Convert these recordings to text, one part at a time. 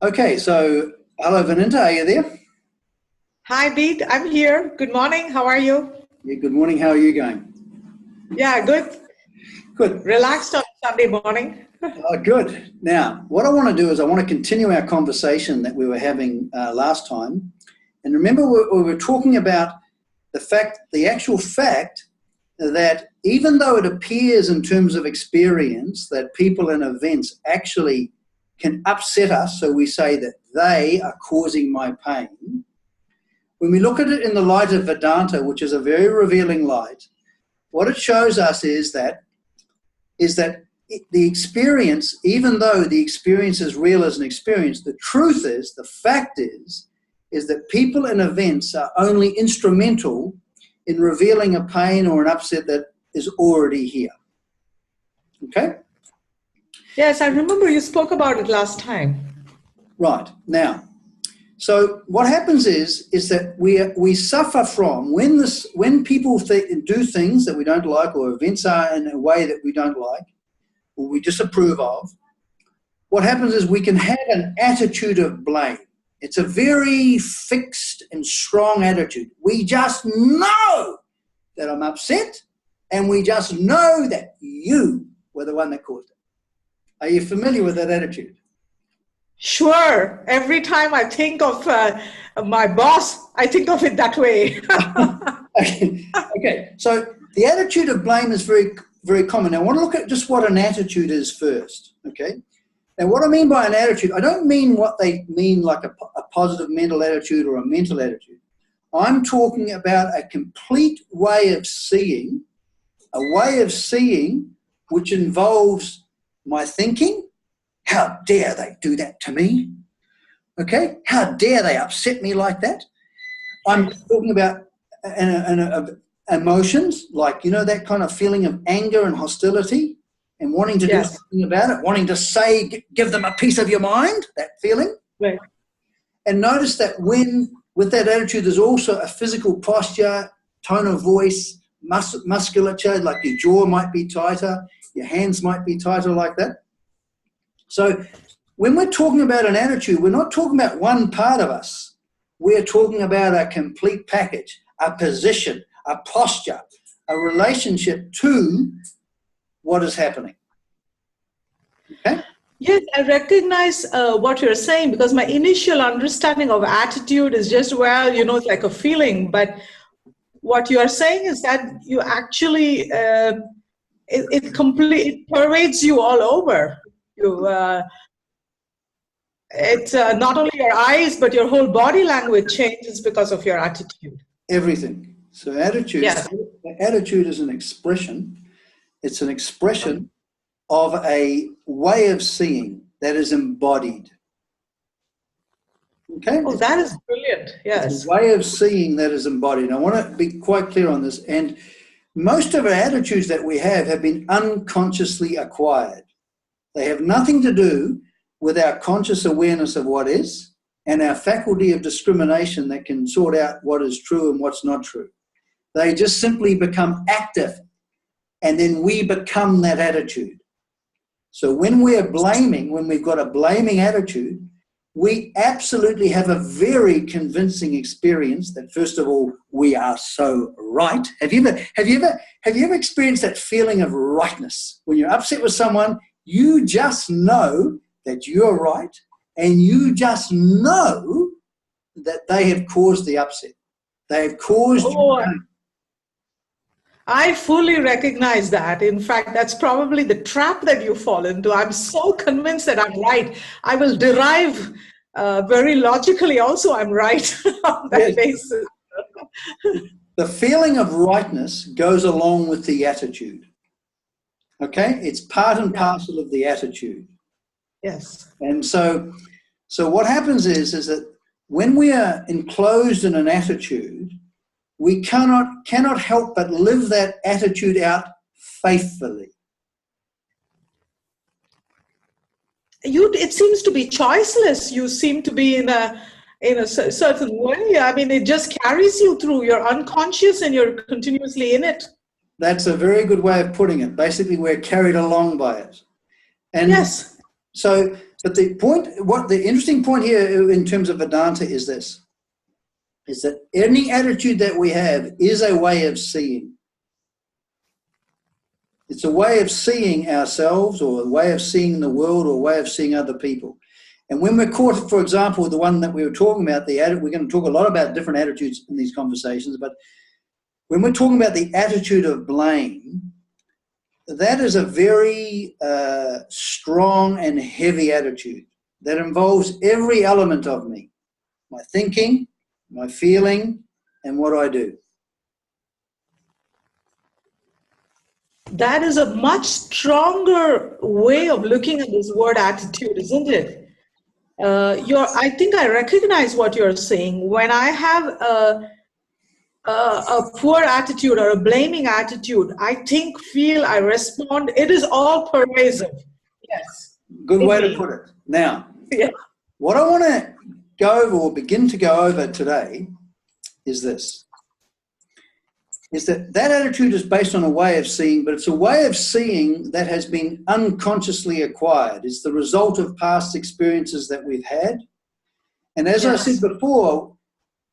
Okay, so hello, Vedanta, are you there? Hi, Bede. I'm here. Good morning. How are you? Yeah, good morning. How are you going? Yeah, good. Good. Relaxed on Sunday morning. Good. Now, what I want to do is I want to continue our conversation that we were having last time. And remember, we were talking about the actual fact that even though it appears in terms of experience that people and events actually can upset us, so we say that they are causing my pain. When we look at it in the light of Vedanta, which is a very revealing light, what it shows us is that the experience, even though the experience is real as an experience, the truth is, the fact is that people and events are only instrumental in revealing a pain or an upset that is already here. Okay? Yes, I remember you spoke about it last time. Right. Now, so what happens is that we suffer from when people do things that we don't like, or events are in a way that we don't like or we disapprove of. What happens is we can have an attitude of blame. It's a very fixed and strong attitude. We just know that I'm upset, and we just know that you were the one that caused it. Are you familiar with that attitude? Sure. Every time I think of my boss, I think of it that way. Okay. So the attitude of blame is very, very common. Now, I want to look at just what an attitude is first. Okay. Now, what I mean by an attitude, I don't mean what they mean like a positive mental attitude or a mental attitude. I'm talking about a complete way of seeing, which involves my thinking. How dare they do that to me? Okay? How dare they upset me like that? I'm talking about emotions, like, that kind of feeling of anger and hostility and wanting to do something about it, wanting to say, give them a piece of your mind, that feeling. Right. And notice that with that attitude, there's also a physical posture, tone of voice, musculature, like your jaw might be tighter, your hands might be tighter like that. So when we're talking about an attitude, we're not talking about one part of us. We're talking about a complete package, a position, a posture, a relationship to what is happening. Okay? Yes, I recognize what you're saying, because my initial understanding of attitude is just, it's like a feeling. But what you are saying is that you actually, it pervades you all over. It's not only your eyes, but your whole body language changes because of your attitude. Everything. So attitude is an expression. It's an expression of a way of seeing that is embodied. Okay? Oh, that is brilliant. Yes. It's a way of seeing that is embodied. I want to be quite clear on this. And most of our attitudes that we have been unconsciously acquired. They have nothing to do with our conscious awareness of what is and our faculty of discrimination that can sort out what is true and what's not true. They just simply become active, and then we become that attitude. So when we're blaming, when we've got a blaming attitude, we absolutely have a very convincing experience that, first of all, we are so right. Have you ever experienced that feeling of rightness? When you're upset with someone, you just know that you're right, and you just know that they have caused the upset. They have caused you pain. I fully recognize that. In fact, that's probably the trap that you fall into. I'm so convinced that I'm right. I will derive very logically also I'm right on that basis. The feeling of rightness goes along with the attitude. Okay? It's part and parcel of the attitude. Yes. And so what happens is that when we are enclosed in an attitude, we cannot help but live that attitude out faithfully. It seems to be choiceless. You seem to be in a certain way. I mean, it just carries you through. You're unconscious and you're continuously in it. That's a very good way of putting it. Basically, we're carried along by it. And yes. So But the interesting point here in terms of Vedanta is this, is that any attitude that we have is a way of seeing. It's a way of seeing ourselves, or a way of seeing the world, or a way of seeing other people. And when we're caught, for example, the one that we were talking about, we're going to talk a lot about different attitudes in these conversations, but when we're talking about the attitude of blame, that is a very strong and heavy attitude that involves every element of me, my thinking, my feeling, and what I do. That is a much stronger way of looking at this word attitude, isn't it? I think I recognize what you're saying. When I have a poor attitude or a blaming attitude, I think, feel, I respond. It is all pervasive. Yes. Good way to put it. Now, what I want to go over, or begin to go over today, is this. Is that attitude is based on a way of seeing, but it's a way of seeing that has been unconsciously acquired. It's the result of past experiences that we've had. And as I said before,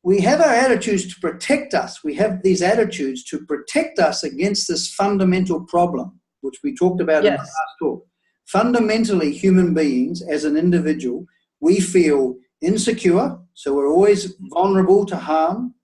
we have our attitudes to protect us. We have these attitudes to protect us against this fundamental problem, which we talked about in the last talk. Fundamentally, human beings, as an individual, we feel insecure, so we're always vulnerable to harm.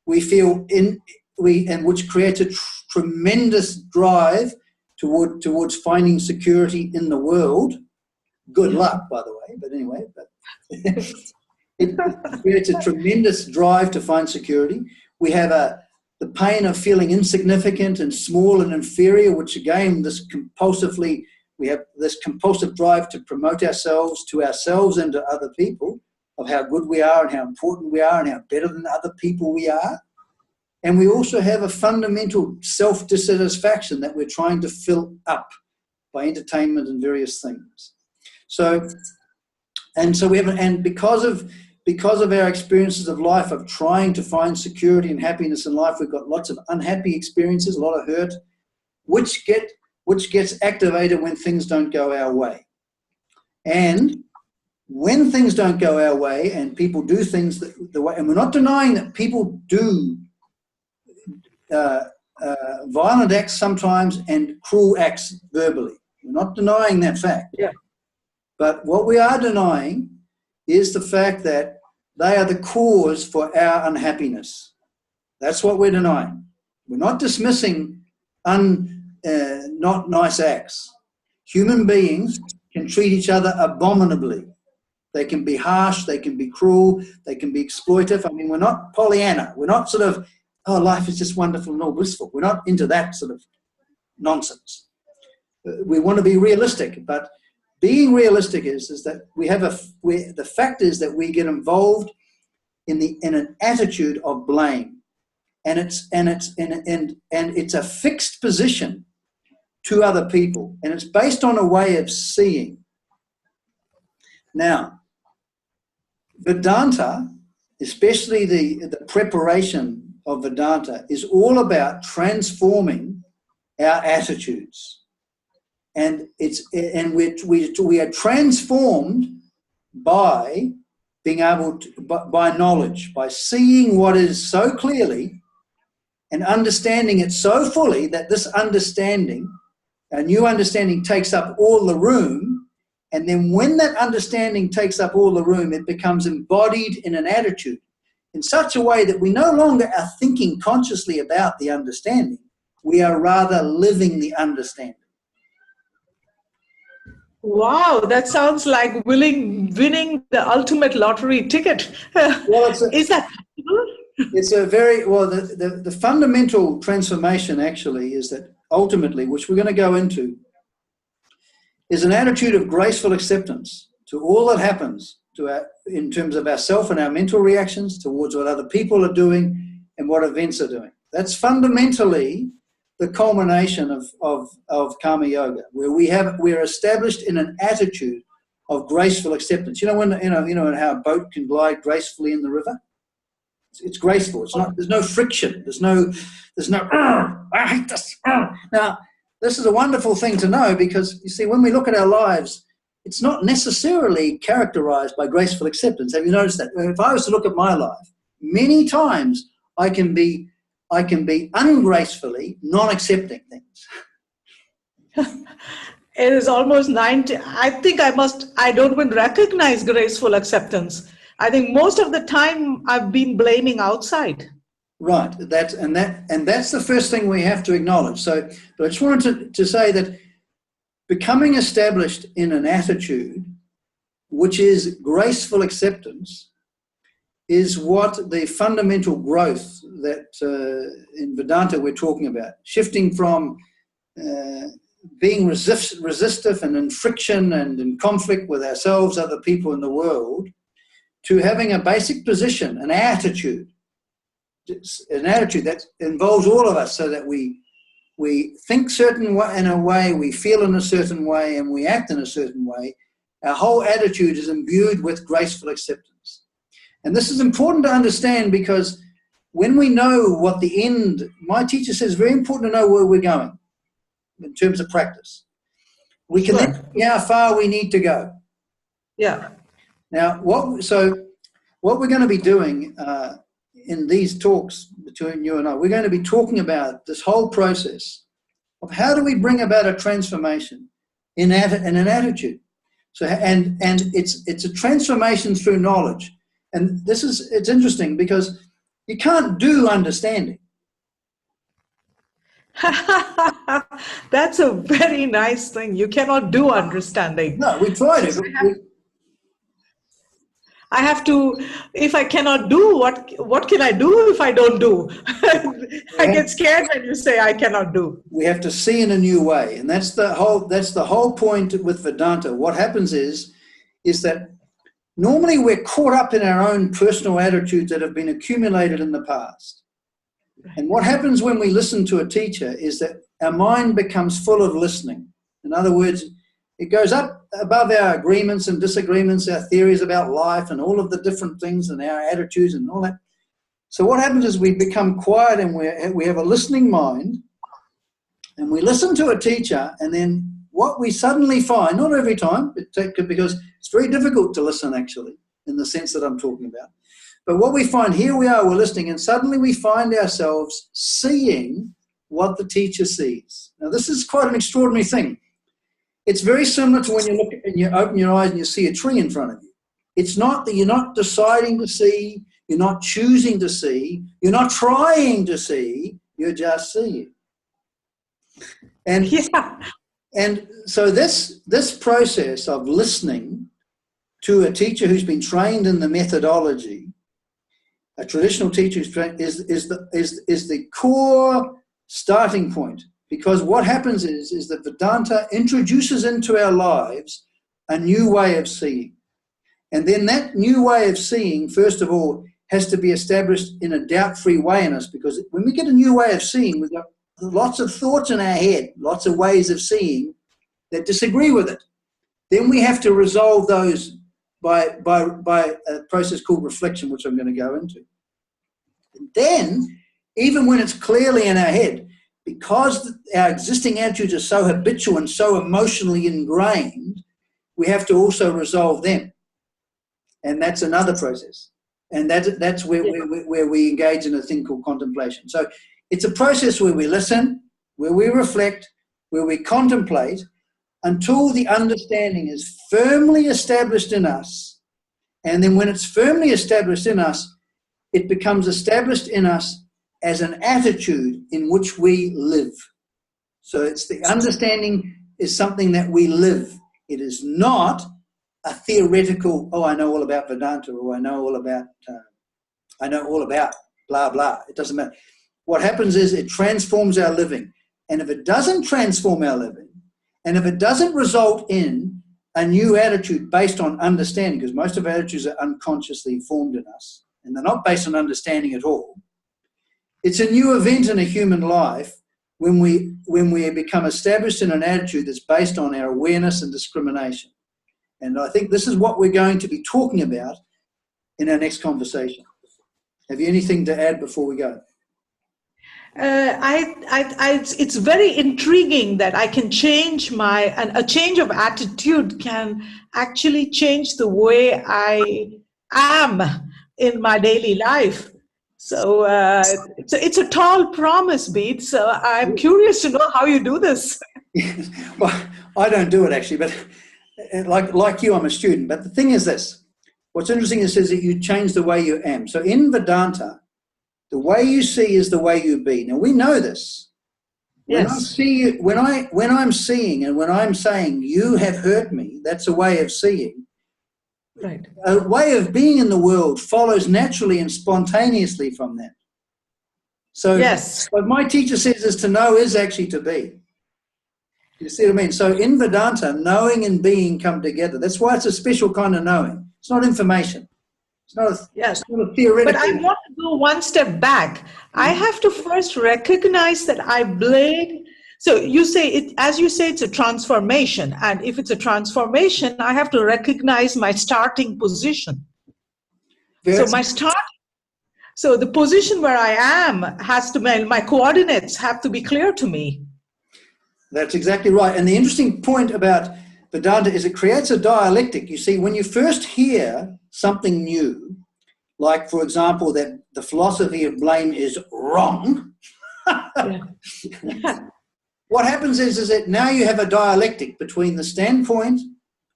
We feel which creates a tremendous drive towards finding security in the world. Good luck, by the way, but anyway. It creates a tremendous drive to find security. We have the pain of feeling insignificant and small and inferior, which again, we have this compulsive drive to promote ourselves to ourselves and to other people, of how good we are and how important we are and how better than other people we are. And we also have a fundamental self-dissatisfaction that we're trying to fill up by entertainment and various things. Because of our experiences of life, of trying to find security and happiness in life, we've got lots of unhappy experiences, a lot of hurt, which gets activated when things don't go our way. And when things don't go our way and people do things the way, and we're not denying that people do violent acts sometimes and cruel acts verbally. We're not denying that fact. Yeah. But what we are denying is the fact that they are the cause for our unhappiness. That's what we're denying. We're not dismissing not nice acts. Human beings can treat each other abominably. They can be harsh, they can be cruel, they can be exploitive. I mean, we're not Pollyanna. We're not sort of, oh, life is just wonderful and all blissful. We're not into that sort of nonsense. We want to be realistic, but being realistic is that the fact is that we get involved in an attitude of blame, and it's a fixed position to other people, and it's based on a way of seeing. Now, Vedanta, especially the preparation of Vedanta, is all about transforming our attitudes. And we are transformed by being able to, by knowledge, by seeing what is so clearly and understanding it so fully that this understanding, a new understanding, takes up all the room. And then when that understanding takes up all the room, it becomes embodied in an attitude in such a way that we no longer are thinking consciously about the understanding. We are rather living the understanding. Wow, that sounds like winning the ultimate lottery ticket. Well, is that possible? It's a very, well, the fundamental transformation actually is that ultimately, which we're going to go into, is an attitude of graceful acceptance to all that happens in terms of ourself and our mental reactions towards what other people are doing and what events are doing. That's fundamentally the culmination of karma yoga, where we're established in an attitude of graceful acceptance. You know how a boat can glide gracefully in the river? It's graceful. It's not. There's no friction. There's no. I hate this. Now, this is a wonderful thing to know, because you see, when we look at our lives, it's not necessarily characterized by graceful acceptance. Have you noticed that? If I was to look at my life, many times I can be ungracefully non-accepting things. It is almost 90. I think I don't even recognize graceful acceptance. I think most of the time I've been blaming outside. Right. That's the first thing we have to acknowledge. So, but I just wanted to say that becoming established in an attitude which is graceful acceptance is what the fundamental growth that in Vedanta we're talking about. Shifting from being resistive and in friction and in conflict with ourselves, other people in the world, to having a basic position, an attitude that involves all of us, so that we think in a way, we feel in a certain way, and we act in a certain way. Our whole attitude is imbued with graceful acceptance. And this is important to understand, because when we know what the end, my teacher says, it's very important to know where we're going in terms of practice. We can then see how far we need to go. Yeah. Now, what we're going to be doing in these talks between you and I, we're going to be talking about this whole process of how do we bring about a transformation in an attitude. So, and it's a transformation through knowledge. And it's interesting, because you can't do understanding. That's a very nice thing. You cannot do understanding. No, we tried it. I have to, if I cannot do, what can I do if I don't do? I get scared when you say I cannot do. We have to see in a new way. And that's the whole point with Vedanta. What happens is that normally we're caught up in our own personal attitudes that have been accumulated in the past. And what happens when we listen to a teacher is that our mind becomes full of listening. In other words, it goes up above our agreements and disagreements, our theories about life and all of the different things and our attitudes and all that. So what happens is we become quiet, and we have a listening mind, and we listen to a teacher, and then what we suddenly find, not every time, because it's very difficult to listen actually, in the sense that I'm talking about. But what we find, here we are, we're listening, and suddenly we find ourselves seeing what the teacher sees. Now, this is quite an extraordinary thing. It's very similar to when you look and you open your eyes and you see a tree in front of you. It's not that you're not deciding to see, you're not choosing to see, you're not trying to see, you're just seeing. And so this process of listening to a teacher who's been trained in the methodology, a traditional teacher who's trained, is the core starting point. Because what happens is that Vedanta introduces into our lives a new way of seeing. And then that new way of seeing, first of all, has to be established in a doubt-free way in us. Because when we get a new way of seeing, we've got lots of thoughts in our head, lots of ways of seeing that disagree with it. Then we have to resolve those by a process called reflection, which I'm going to go into. And then, even when it's clearly in our head, because our existing attitudes are so habitual and so emotionally ingrained, we have to also resolve them. And that's another process. And that's where we engage in a thing called contemplation. So it's a process where we listen, where we reflect, where we contemplate, until the understanding is firmly established in us. And then when it's firmly established in us, it becomes established in us as an attitude in which we live. So it's the understanding is something that we live. It is not a theoretical, I know all about Vedanta, or I know all about blah, blah. It doesn't matter. What happens is it transforms our living. And if it doesn't transform our living, and if it doesn't result in a new attitude based on understanding, because most of our attitudes are unconsciously formed in us, and they're not based on understanding at all, it's a new event in a human life when we become established in an attitude that's based on our awareness and discrimination. And I think this is what we're going to be talking about in our next conversation. Have you anything to add before we go? It's very intriguing that I can change and a change of attitude can actually change the way I am in my daily life. So it's a tall promise, Bede. So I'm curious to know how you do this. Well, I don't do it actually, but like you, I'm a student. But the thing is this: what's interesting is that you change the way you am. So in Vedanta, the way you see is the way you be. Now we know this. When I see you, when I'm seeing and when I'm saying you have hurt me, that's a way of seeing. Right. A way of being in the world follows naturally and spontaneously from that. So what my teacher says is to know is actually to be. You see what I mean? So in Vedanta, knowing and being come together. That's why it's a special kind of knowing. It's not information. It's not a theoretical. But I want to go one step back. I have to first recognize that I blame. So you say it, as you say, it's a transformation. And if it's a transformation, I have to recognize my starting position. Yes. So the position where I am has to, my coordinates have to be clear to me. That's exactly right. And the interesting point about Vedanta is it creates a dialectic. You see, when you first hear something new, like, for example, that the philosophy of blame is wrong, what happens is that now you have a dialectic between the standpoint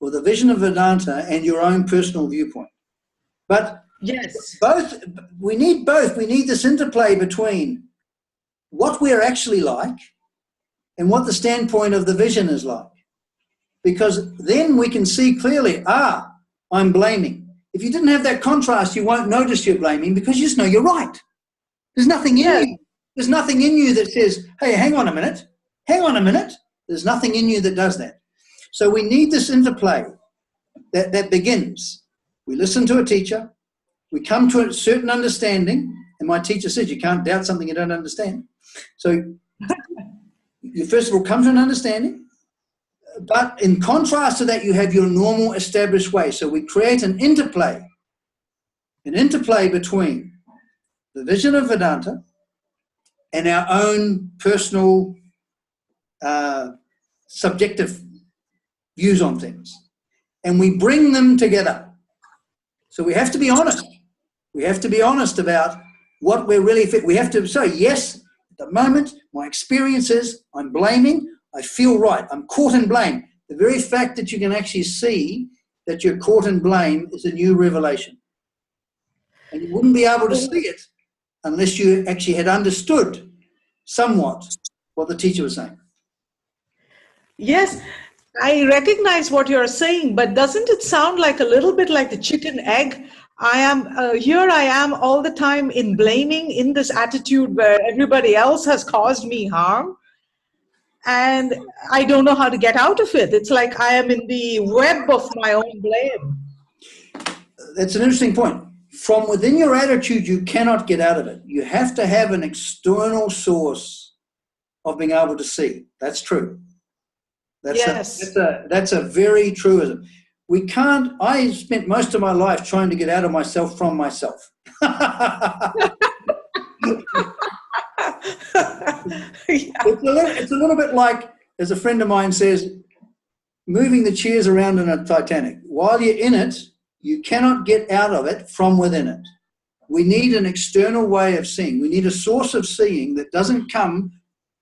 or the vision of Vedanta and your own personal viewpoint. But we need both. We need this interplay between what we're actually like and what the standpoint of the vision is like. Because then we can see clearly, I'm blaming. If you didn't have that contrast, you won't notice you're blaming because you just know you're right. There's nothing in you. There's nothing in you that says, hey, hang on a minute. There's nothing in you that does that. So we need this interplay that begins. We listen to a teacher. We come to a certain understanding. And my teacher said, you can't doubt something you don't understand. So you first of all come to an understanding. But in contrast to that, you have your normal established way. So we create an interplay between the vision of Vedanta and our own personal subjective views on things. And we bring them together. So we have to be honest. We have to be honest about what we're really fit. We have to say, yes, at the moment, my experience is I'm blaming. I feel right. I'm caught in blame. The very fact that you can actually see that you're caught in blame is a new revelation. And you wouldn't be able to see it unless you actually had understood somewhat what the teacher was saying. Yes, I recognize what you're saying, but doesn't it sound like a little bit like the chicken egg? I am all the time in blaming, in this attitude where everybody else has caused me harm. And I don't know how to get out of it. It's like I am in the web of my own blame. That's an interesting point. From within your attitude, you cannot get out of it. You have to have an external source of being able to see. That's true. That's a very truism. We can't. I spent most of my life trying to get out of myself from myself. It's a little bit like, as a friend of mine says, moving the chairs around in a Titanic. While you're in it, you cannot get out of it from within it. We need an external way of seeing. We need a source of seeing that doesn't come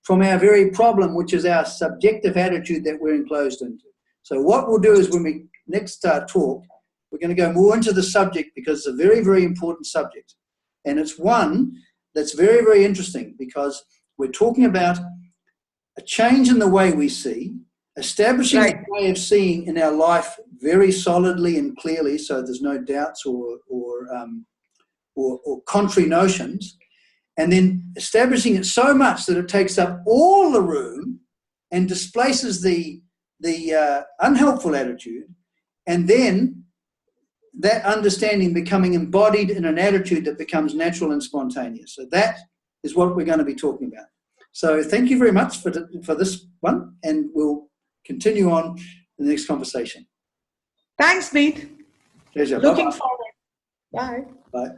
from our very problem, which is our subjective attitude that we're enclosed into. So what we'll do is when we next talk, we're going to go more into the subject because it's a very, very important subject. And it's one that's very, very interesting because we're talking about a change in the way we see, establishing a way of seeing in our life very solidly and clearly so there's no doubts or contrary notions, and then establishing it so much that it takes up all the room and displaces the unhelpful attitude, and then that understanding becoming embodied in an attitude that becomes natural and spontaneous. So that is what we're going to be talking about. So thank you very much for this one, and we'll continue on in the next conversation. Thanks, Bede. Pleasure. Looking forward. Bye. Bye.